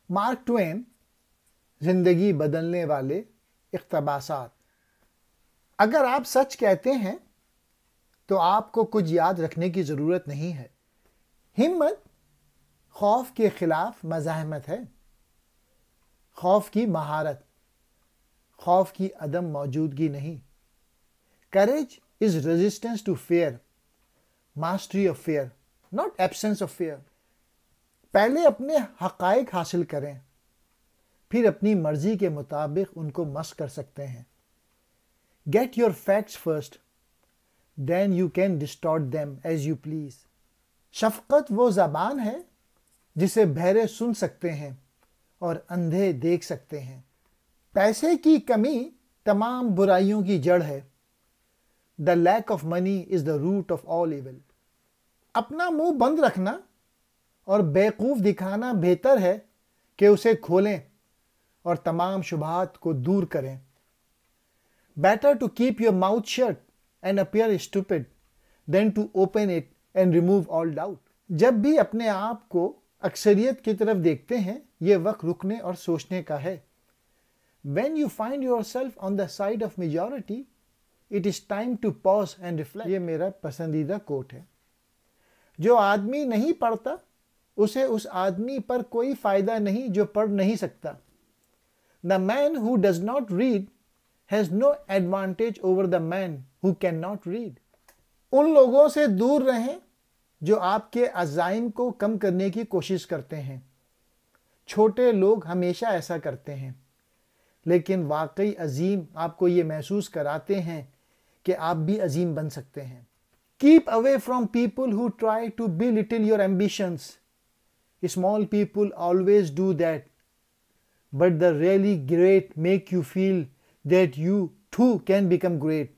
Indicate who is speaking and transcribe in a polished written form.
Speaker 1: Mark Twain, زندگی بدلنے والے اقتباسات۔ اگر آپ سچ کہتے ہیں تو آپ کو کچھ یاد رکھنے کی ضرورت نہیں ہے۔ ہمت خوف کے خلاف مزاحمت ہے۔ خوف کی مہارت، خوف کی عدم موجودگی نہیں۔ Courage is resistance to fear, mastery of fear, not absence of fear۔ پہلے اپنے حقائق حاصل کریں، پھر اپنی مرضی کے مطابق ان کو مسخ کر سکتے ہیں۔ Get your facts first, then you can distort them as you please۔ شفقت وہ زبان ہے جسے بہرے سن سکتے ہیں اور اندھے دیکھ سکتے ہیں۔ پیسے کی کمی تمام برائیوں کی جڑ ہے۔ The lack of money is the root of all evil۔ اپنا منہ بند رکھنا اور بیوقوف دکھانا بہتر ہے کہ اسے کھولیں اور تمام شبہات کو دور کریں۔ Better to keep your mouth shut and appear stupid than to open it and remove all doubt۔ جب بھی اپنے آپ کو اکثریت کی طرف دیکھتے ہیں، یہ وقت رکنے اور سوچنے کا ہے۔ When you find yourself on the side of majority, it is time to pause and reflect۔ یہ میرا پسندیدہ کوٹ ہے۔ جو آدمی نہیں پڑھتا اسے اس آدمی پر کوئی فائدہ نہیں جو پڑھ نہیں سکتا۔ The man who does not read has no advantage over the man who cannot read۔ ان لوگوں سے دور رہیں جو آپ کے عزائم کو کم کرنے کی کوشش کرتے ہیں۔ چھوٹے لوگ ہمیشہ ایسا کرتے ہیں، لیکن واقعی عظیم آپ کو یہ محسوس کراتے ہیں کہ آپ بھی عظیم بن سکتے ہیں۔ Keep away from people who try to belittle your ambitions۔ Small people always do that, but the really great make you feel that you too can become great۔